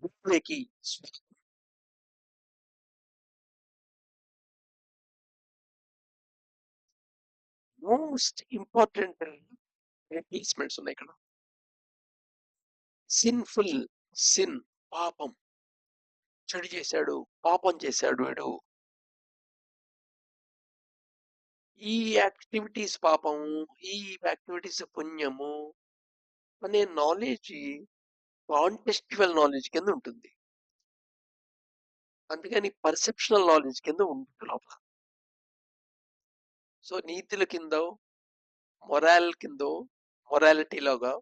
భూమికి most important replacements ఉన్నాయి ఇక్కడ. సిన్ఫుల్, సిన్ పాపం, చెడు చేశాడు, పాపం చేశాడు వీడు. ఈ యాక్టివిటీస్ పాపము, ఈ యాక్టివిటీస్ పుణ్యము అనే నాలెడ్జ్ కాంటెక్స్చువల్ నాలెడ్జ్ కింద ఉంటుంది. అందుకని పర్సెప్షనల్ నాలెడ్జ్ కింద ఉంటుంది లోపల. సో నీతుల కింద, మొరాలిటీలోగా,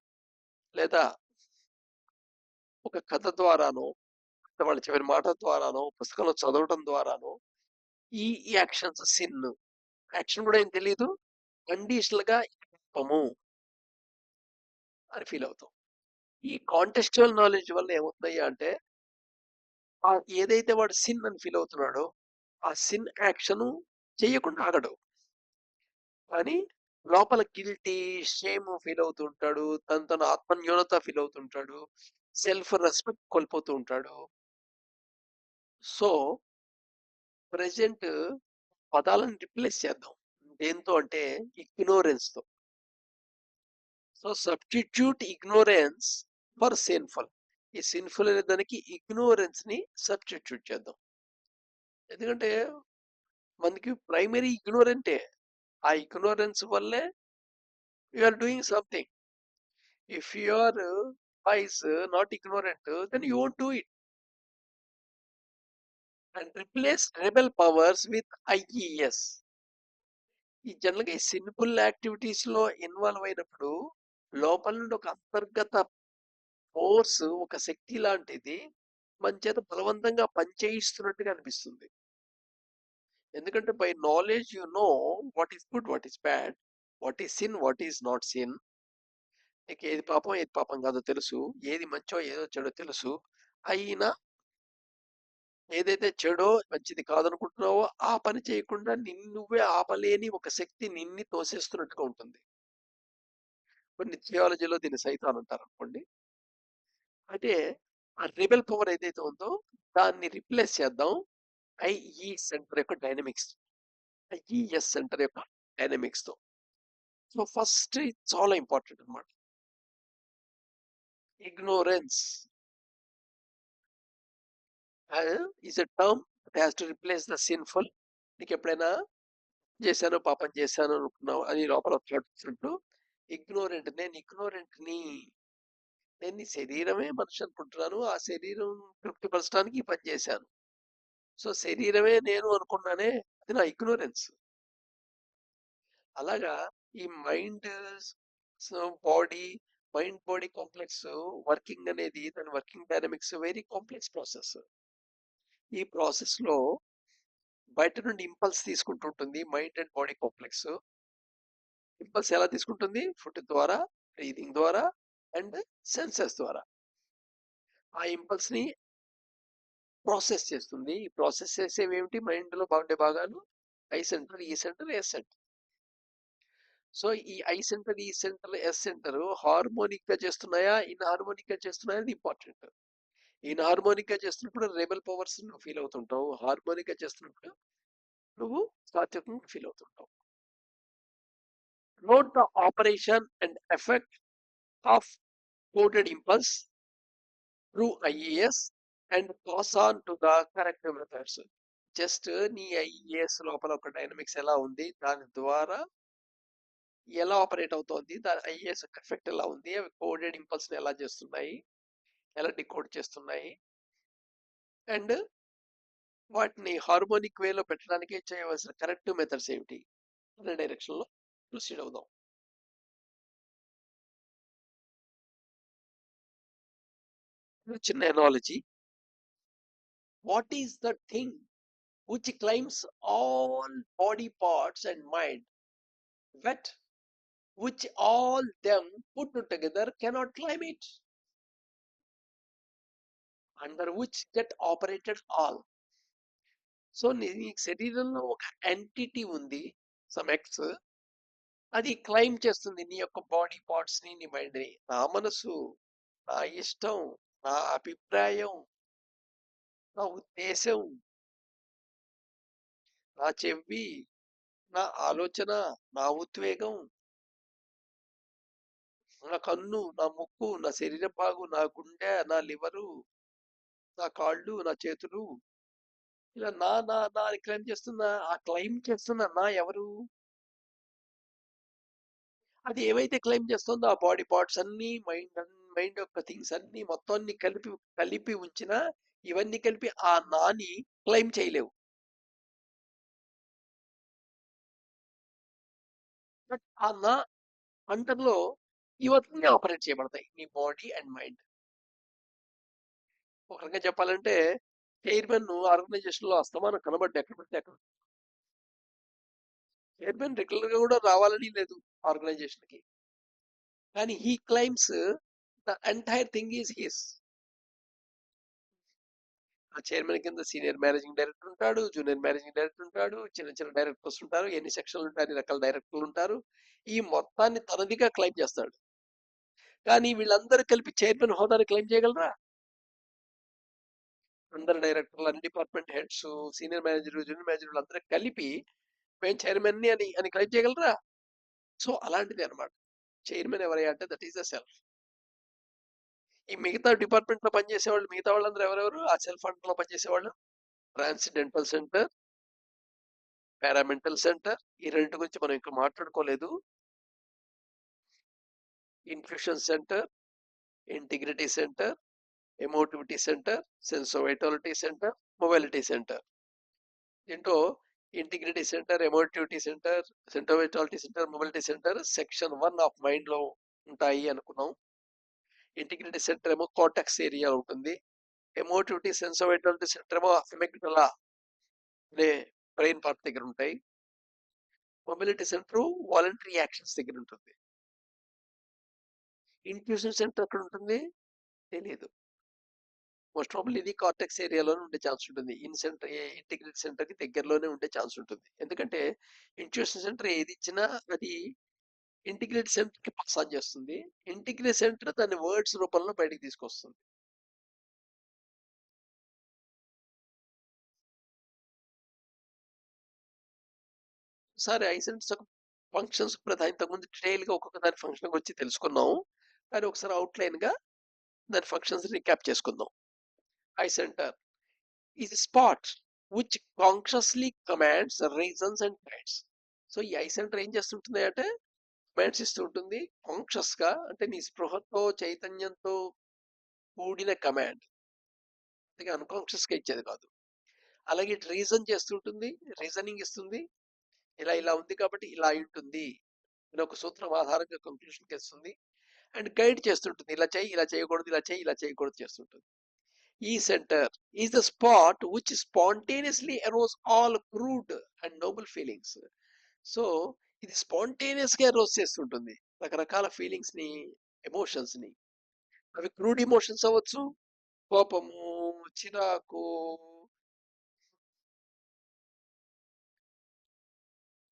లేదా ఒక కథ ద్వారానో, వాళ్ళ చివరి మాట ద్వారానో, పుస్తకంలో చదవటం ద్వారానో ఈ యాక్షన్స్ సిన్ యాక్షన్ కూడా ఏం తెలియదు, కండిషనల్ గా పాపము అని ఫీల్ అవుతాం. ఈ కాంటెక్స్చువల్ నాలెడ్జ్ వల్ల ఏమవుతున్నాయి అంటే ఏదైతే వాడు సిన్ అని ఫీల్ అవుతున్నాడో ఆ సిన్ యాక్షన్ చేయకుండా ఆగడు, కానీ లోపల గిల్టీ, షేమ్ ఫీల్ అవుతూ ఉంటాడు, తన ఆత్మన్యూనత ఫీల్ అవుతుంటాడు, సెల్ఫ్ రెస్పెక్ట్ కోల్పోతూ ఉంటాడు. సో ప్రెసెంట్ పదాలను రిప్లేస్ చేద్దాం దేంతో అంటే ఇగ్నోరెన్స్ తో. So substitute ignorance for sinful. ఈ సిన్ఫుల్ అనే దానికి ఇగ్నోరెన్స్ ని సబ్స్టిట్యూట్ చేద్దాం. ఎందుకంటే మనకి ప్రైమరీ ఇగ్నోరెంటే. ఆ ఇగ్నోరెన్స్ వల్లే you are doing something. If you are wise, not ignorant, then you won't do it. And replace rebel powers with IES. ఈ జనరల్గా ఈ సిన్ఫుల్ యాక్టివిటీస్ లో ఇన్వాల్వ్ అయినప్పుడు లోపల నుండి ఒక అంతర్గత ఫోర్స్, ఒక శక్తి లాంటిది మన చేత బలవంతంగా పనిచేయిస్తున్నట్టుగా అనిపిస్తుంది. ఎందుకంటే by knowledge you know what is good, what is bad, what is sin, what is not sin. నీకు ఏది పాపం ఏది పాపం కాదో తెలుసు, ఏది మంచో ఏదో చెడో తెలుసు. అయినా ఏదైతే చెడో మంచిది కాదనుకుంటున్నావో ఆ పని చేయకుండా నిన్ను నువ్వే ఆపలేని ఒక శక్తి నిన్ని తోసేస్తున్నట్టుగా ఉంటుంది. కొన్ని థియాలజీలో దీన్ని సైతాన్ అంటారు అనుకోండి. అంటే ఆ రిబెల్ పవర్ ఏదైతే ఉందో దాన్ని రిప్లేస్ చేద్దాం ఐఈ సెంటర్ యొక్క డైనమిక్స్, ఐఈఎస్ సెంటర్ యొక్క డైనమిక్స్ తో. సో ఫస్ట్ ఇది చాలా ఇంపార్టెంట్ అనమాట. Ignorance is a term that has to replace the sinful. నీకు ఎప్పుడైనా చేశాను పాపం చేశాను అనుకున్నావు అని లోపల వచ్చినట్టు ఇగ్నోరెంట్ ని, నేను ఈ శరీరమే మనిషి అనుకుంటున్నాను, ఆ శరీరం తృప్తిపరచడానికి ఈ పని చేశాను. సో శరీరమే నేను అనుకున్నానే, అది నా ఇగ్నోరెన్స్. అలాగా ఈ body mind body complex working అనేది, దాని working dynamics very complex process. ఈ ప్రాసెస్ లో బయట నుండి ఇంపల్స్ తీసుకుంటుంటుంది mind and body complex. Impulse ఎలా తీసుకుంటుంది? ఫుడ్ ద్వారా, బ్రీదింగ్ ద్వారా అండ్ సెన్సెస్ ద్వారా. ఆ ఇంపల్స్ ని ప్రాసెస్ చేస్తుంది. ఈ ప్రాసెస్ చేసేవి ఏమిటి? మైండ్ లో ఉండే భాగాలు ఐ సెంటర్, ఈ సెంటర్, ఎస్ సెంటర్. సో ఈ ఐ సెంటర్, ఈ సెంటర్, ఎస్ సెంటర్ హార్మోనిక్ గా చేస్తున్నాయా, ఇన్హార్మోనిక్ గా చేస్తున్నాయా అది ఇంపార్టెంట్. ఇన్హార్మోనిక్ గా చేస్తున్నప్పుడు రెబెల్ పవర్స్ నువ్వు ఫీల్ అవుతుంటావు, హార్మోనిక్ గా చేస్తున్నప్పుడు నువ్వు సాత్వికంగా ఫీల్ అవుతుంటావు. Note the operation and effect of coded impulse through IES and pass on to the corrective methods. Just నీ ఐఏఎస్ లోపల ఒక డైనమిక్స్ ఎలా ఉంది, దాని ద్వారా ఎలా ఆపరేట్ అవుతోంది, దాని ఐఏఎస్ ఎఫెక్ట్ ఎలా ఉంది, అవి కోడెడ్ ఇంపల్స్ ఎలా చేస్తున్నాయి, ఎలా డికోడ్ చేస్తున్నాయి, అండ్ వాటిని హార్మోనిక్ వేలో పెట్టడానికి చేయవలసిన కరెక్టివ్ మెథడ్స్ ఏమిటి అనే డైరెక్షన్ లో ప్రొసీడ్ అవుదాం. చిన్న analogy. What is the thing which claims all body parts and mind, but which all them put together cannot claim it, under which get operated all. So నీ శరీరంలో ఒక entity ఉంది, some X, అది claim చేస్తుంది నీ యొక్క body parts ని, నీ మైండ్ ని. నా మనసు, నా ఇష్టం, నా అభిప్రాయం, నా ఉద్దేశం, నా చెవి, నా ఆలోచన, నా ఉద్వేగం, నా కన్ను, నా ముక్కు, నా శరీర భాగం, నా గుండె, నా లివరు, నా కాళ్ళు, నా చేతులు, ఇలా నా అని క్లెయిమ్ చేస్తున్నా. ఆ క్లెయిమ్ చేస్తున్న నా ఎవరు? అది ఏవైతే క్లెయిమ్ చేస్తుందో ఆ బాడీ పార్ట్స్ అన్ని, మైండ్ యొక్క థింగ్స్ అన్ని మొత్తాన్ని కలిపి కలిపి ఉంచిన, ఇవన్నీ కలిపి ఆ నాని క్లెయిమ్ చేయలేవు. బట్ ఆ నా అంటర్లో ఇవన్నీ ఆపరేట్ చేయబడతాయి, నీ బాడీ అండ్ మైండ్. ఒక రకంగా చెప్పాలంటే చైర్మన్ ఆర్గనైజేషన్ లో అస్తమానం కనబడ్డా ఎక్కడ పడితే అక్కడ. చైర్మన్ రెగ్యులర్ గా కూడా రావాలని లేదు ఆర్గనైజేషన్ కి, కానీ he claims the entire thing is his. ఆ చైర్మన్ కింద సీనియర్ మేనేజింగ్ డైరెక్టర్ ఉంటాడు, జూనియర్ మేనేజింగ్ డైరెక్టర్ ఉంటాడు, చిన్న చిన్న డైరెక్టర్స్ ఉంటారు, ఎన్ని సెక్షన్లు ఉంటాయి, అన్ని రకాల డైరెక్టర్లు ఉంటారు. ఈ మొత్తాన్ని తనదిగా క్లైమ్ చేస్తాడు. కానీ వీళ్ళందరూ కలిపి చైర్మన్ హోదాని క్లైమ్ చేయగలరా? అందరు డైరెక్టర్లు, అన్ని department heads, senior manager, junior manager అందరూ కలిపి మేము చైర్మన్ ని అని క్లైమ్ చేయగలరా? సో అలాంటిది అనమాట చైర్మన్. ఎవరయ్యా అంటే దట్ ఈస్ ద సెల్ఫ్. ఈ మిగతా డిపార్ట్మెంట్ లో పనిచేసేవాళ్ళు, మిగతా వాళ్ళందరూ ఎవరెవరు? ఆ సెల్ఫ్ ఫండ్ లో పనిచేసేవాళ్ళు. ట్రాన్సిడెంటల్ సెంటర్, పారామెంటల్ సెంటర్, ఈ రెండు గురించి మనం ఇంకా మాట్లాడుకోలేదు. Infusion centre, integrity centre, emotivity centre, sensovitality centre, mobility centre. దీంట్లో integrity centre, emotivity centre, sensovitality centre, mobility centre section 1 of mind లో ఉంటాయి అనుకున్నాం. ఇంటిగ్రిటీ సెంటర్ ఏమో కార్టెక్స్ ఏరియా ఉంటుంది. ఎమోటివిటీ, సెన్సోవైటాలిటీ సెంటర్ ఏమో అమిగ్డలా అనే బ్రెయిన్ పార్ట్ దగ్గర ఉంటాయి. మొబిలిటీ సెంటర్ వాలంటరీ యాక్షన్స్ దగ్గర ఉంటుంది. ఇంట్యూషన్ సెంటర్ ఎక్కడ ఉంటుంది తెలియదు. మోస్ట్ ప్రాబబ్లీ ఇది కార్టెక్స్ ఏరియాలోనే ఉండే ఛాన్స్ ఉంటుంది. ఇంటిగ్రేట్ సెంటర్ కి దగ్గరలోనే ఉండే ఛాన్స్ ఉంటుంది. ఎందుకంటే ఇంట్యూషన్ సెంటర్ ఏది ఇచ్చినా అది ఇంటిగ్రేట్ సెంటర్ కి పాస్ ఆన్ చేస్తుంది. ఇంటిగ్రేట్ సెంటర్ దాన్ని వర్డ్స్ రూపంలో బయటికి తీసుకొస్తుంది. సరే, ఐ సెంటర్స్ ఫంక్షన్స్ ఇంతకుముందు డీటెయిల్ గా ఒక్కొక్క దాని ఫంక్షన్ వచ్చి తెలుసుకున్నాం. కానీ ఒకసారి అవుట్లైన్ గా దాని ఫంక్షన్స్ రీక్యాప్ చేసుకుందాం. I centre is a spot which consciously commands reasons and guides. So ఈ ఐ సెంటర్ ఏం చేస్తుంటుంది అంటే కమాండ్స్ ఇస్తూ ఉంటుంది కాన్షియస్ గా, అంటే నీ స్పృహతో చైతన్యంతో కూడిన కమాండ్, అందుకే అన్కాన్షియస్ గా ఇచ్చేది కాదు. అలాగే రీజన్ చేస్తుంటుంది, రీజనింగ్ ఇస్తుంది, ఇలా ఉంది కాబట్టి ఇలా అయి ఉంటుంది అని ఒక సూత్రం ఆధారంగా కంక్లూషన్ ఇస్తుంది. అండ్ గైడ్ చేస్తుంటుంది, ఇలా చేయి, ఇలా చేయకూడదు, ఇలా చేయి, ఇలా చేయకూడదు చేస్తుంటుంది. E center is the spot which spontaneously arouse all crude and noble feelings. So ఇది స్పాంటేనియస్ గా అరోజ్ చేస్తుంటుంది రకరకాల ఫీలింగ్స్ ని, ఎమోషన్స్ ని. అవి క్రూడ్ ఎమోషన్స్ అవ్వచ్చు, కోపము, చిరాకు,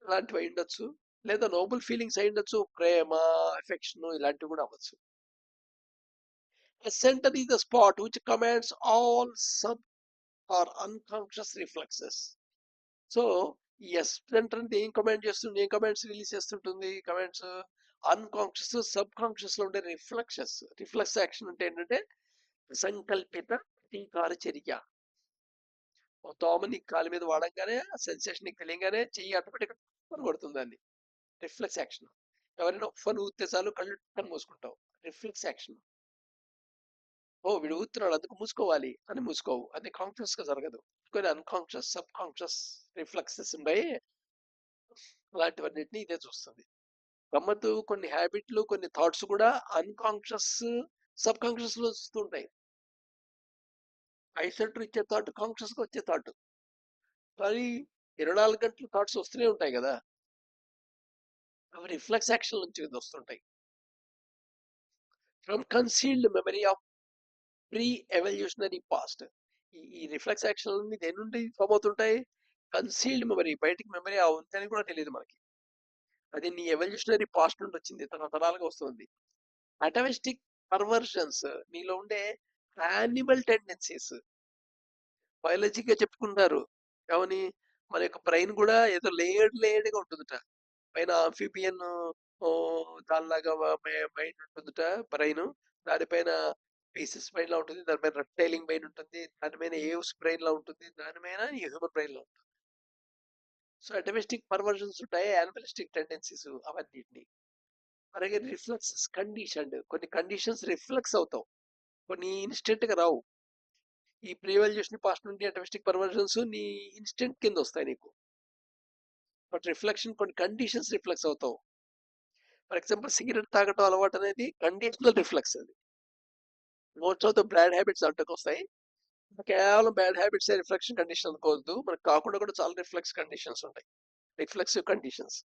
ఇలాంటివి అయి ఉండొచ్చు. లేదా నోబుల్ ఫీలింగ్స్ అయి ఉండొచ్చు, ప్రేమ, ఎఫెక్షన్, ఇలాంటివి కూడా అవ్వచ్చు. A center is the spot which commands all sub or unconscious reflexes. So S centre అంటే ఏం కమాండ్ చేస్తుంది, ఏం కమాండ్స్ రిలీజ్ చేస్తుంటుంది? కమాండ్స్ అన్కాన్షియస్, సబ్ కాన్షియస్ లో ఉండే రిఫ్లెక్స్ యాక్షన్ అంటే ఏంటంటే సంకల్పిత ప్రతీకార చర్య. దోమని కాలు మీద వాడంగానే సెన్సేషన్ తెలియగానే చెయ్యి ఆటోమేటిక్ కొడుతుంది దాన్ని. Reflex action. ఎవరైనా ఫన్ ఊతే చాలు కళ్ళు టక్కని మూసుకుంటావు, రిఫ్లెక్స్ యాక్షన్. ఓ వీడు ఊతున్నాడు అందుకు మూసుకోవాలి అని మూసుకోవు, అది కాన్షియస్ గా జరగదు. కొన్ని అన్కాన్షియస్, సబ్ కాన్షియస్ రిఫ్లెక్సెస్ ఉన్నాయి. అలాంటివన్నిటిని ఇదే చూస్తుంది. గమ్మత్తు, కొన్ని హ్యాబిట్లు, కొన్ని థాట్స్ కూడా అన్కాన్షియస్, సబ్ కాన్షియస్ లో వస్తుంటాయి. ఐ సెంటర్ ఇచ్చే థాట్ కాన్షియస్ గా వచ్చే థాట్, కానీ 24 గంటలు థాట్స్ వస్తూనే ఉంటాయి కదా, అవి రిఫ్లెక్స్ యాక్షన్ నుంచి వస్తుంటాయి. From concealed memory of pre evolutionary past. ఈ రిఫ్లెక్స్ యాక్షన్ దేని నుండి ఫామ్ అవుతుంటాయి? కన్సీల్డ్ మెమరీ, బయటికి మెమరీ ఉందని కూడా తెలియదు మనకి. అది నీ ఎవల్యూషనరీ పాస్ట్ నుండి వచ్చింది, తరతరాలుగా వస్తుంది. అటమిస్టిక్ పర్వర్షన్స్, నీలో ఉండే యానిమల్ టెండెన్సీస్. బయాలజీగా చెప్పుకుంటారు. ఏమని? మన యొక్క బ్రెయిన్ గూడా ఏదో లేయర్డ్‌గా ఉంటుందట. పైన ఆంఫిబియన్ దానిలాగా మైండ్ ఉంటుందట బ్రెయిను. దానిపైన పీసెస్ బ్రెయిన్‌లా ఉంటుంది. దాని పైన రెప్టైలింగ్ బ్రెయిన్ ఉంటుంది. దాని పైన ఏవ్స్ బ్రెయిన్‌లా ఉంటుంది. దాని పైన హ్యూమన్ బ్రెయిన్‌లా ఉంటుంది. సో, అటమిస్టిక్ పర్వర్షన్స్ ఉంటాయి. యానిమలిస్టిక్ టెండెన్సీస్ అవన్నిటిని. అలాగే రిఫ్లెక్సెస్ కండిషన్డ్. కొన్ని కండిషన్స్ రిఫ్లెక్స్ అవుతావు. కొన్ని ఇన్‌స్టంట్‌గా రావు. ఈ ప్రీ వాల్యుయేషన్ పాస్ట్ నుండి అటమిస్టిక్ పర్వర్షన్స్ నీ ఇన్‌స్టంట్ కింద వస్తాయి నీకు. బట్ రిఫ్లెక్షన్ కొన్ని కండిషన్స్ రిఫ్లెక్స్ అవుతావు. ఫర్ ఎగ్జాంపుల్ సిగరెట్ తాగటం అలవాటు అనేది కండిషనల్ రిఫ్లెక్స్ అది. Most of the bad habits అంటకొస్తాయి. కేవలం బ్యాడ్ హ్యాబిట్స్ రిఫ్లెక్షన్ కండిషన్ అనుకోవద్దు. మనకు కాకుండా కూడా చాలా రిఫ్లెక్స్ కండిషన్స్ ఉంటాయి. Reflexive conditions.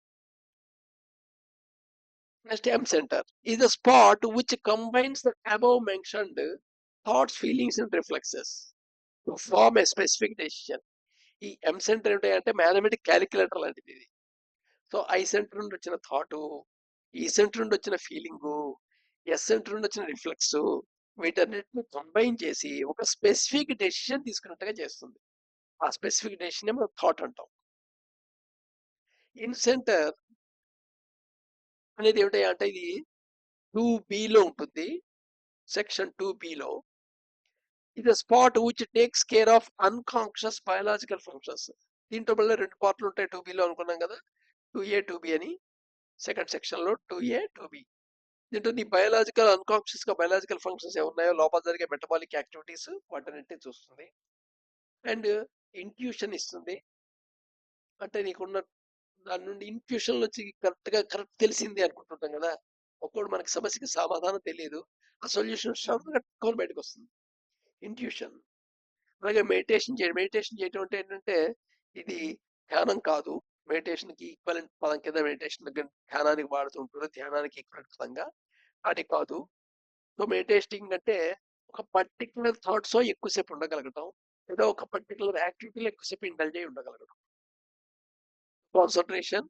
Next M centre is a spot which combines the above mentioned thoughts, feelings and reflexes to form a specific decision. ఈ ఎమ్ centre ఏంటంటే మ్యాథమెటిక్ క్యాలిక్యులేటర్ లాంటిది ఇది. సో ఐ సెంటర్ నుండి వచ్చిన థాటు, ఈ centre నుండి వచ్చిన ఫీలింగు, ఎస్ సెంటర్ నుండి వచ్చిన రిఫ్లెక్స్, వీటన్నిటిని కంబైన్ చేసి ఒక స్పెసిఫిక్ డెసిషన్ తీసుకున్నట్టుగా చేస్తుంది. ఆ స్పెసిఫిక్ డెసిషన్ మనం థాట్ అంటాం. ఇన్ సెంటర్ అనేది ఏమిటి అంటే ఇది 2B ఉంటుంది. సెక్షన్ 2Bలో ఇది spot which takes care of unconscious biological functions. దీంట్లో మళ్ళీ 2 పార్ట్లు ఉంటాయి 2Bలో అనుకున్నాం కదా. 2A 2B అని సెకండ్ సెక్షన్లో 2A 2B. దీంట్లో నీ బయాలజికల్ అన్కాన్షియస్ గా బయాలజికల్ ఫంక్షన్స్ ఏమున్నాయో లోపల జరిగే మెటబాలిక్ యాక్టివిటీస్ వాటన్నిటిని చూస్తుంది. అండ్ ఇంట్యూషన్ ఇస్తుంది. అంటే నీకున్న దాని నుండి ఇంట్యూషన్ వచ్చి కరెక్ట్ తెలిసింది అనుకుంటుంటాం కదా. ఒక్కోడు మనకి సమస్యకి సమాధానం తెలియదు. ఆ సొల్యూషన్ కట్టుకొని బయటకు వస్తుంది ఇంట్యూషన్. అలాగే మెడిటేషన్ చేయడం అంటే ఏంటంటే ఇది ధ్యానం కాదు. మెడిటేషన్ కి ఈక్వలెంట్ పదం కింద మెడిటేషన్ ధ్యానానికి వాడుతుంటారు. ధ్యానానికి ఈక్వలెంట్ పదంగా అది కాదు. సో మెడిటేటింగ్ అంటే ఒక పర్టికులర్ థాట్స్ ఎక్కువసేపు ఉండగలగటం, ఏదో ఒక పర్టికులర్ యాక్టివిటీలో ఎక్కువసేపు ఇండల్జ్ అయి ఉండగలగటం. కాన్సన్ట్రేషన్,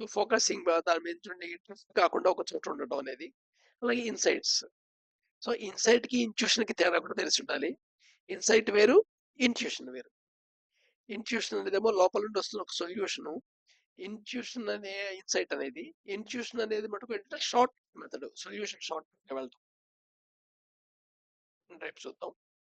ఫోకసింగ్ దాని మీద నుండి కాకుండా ఒక చోట ఉండటం అనేది. అలాగే ఇన్సైట్స్. సో ఇన్సైట్ కి ఇంట్యూషన్ కి తేడా కూడా తెలిసి ఉండాలి. ఇన్సైట్ వేరు, ఇంట్యూషన్ వేరు. ఇంట్యూషన్ అనేదేమో లోపల నుండి వస్తున్న ఒక సొల్యూషన్. ఇంట్యూషన్ అనే ఇన్సైట్ అనేది, ఇంట్యూషన్ అనేది మటుకు ఏంటంటే షార్ట్ మెథడ్, సొల్యూషన్ షార్ట్ వెళ్తాం. రేపు చూద్దాం.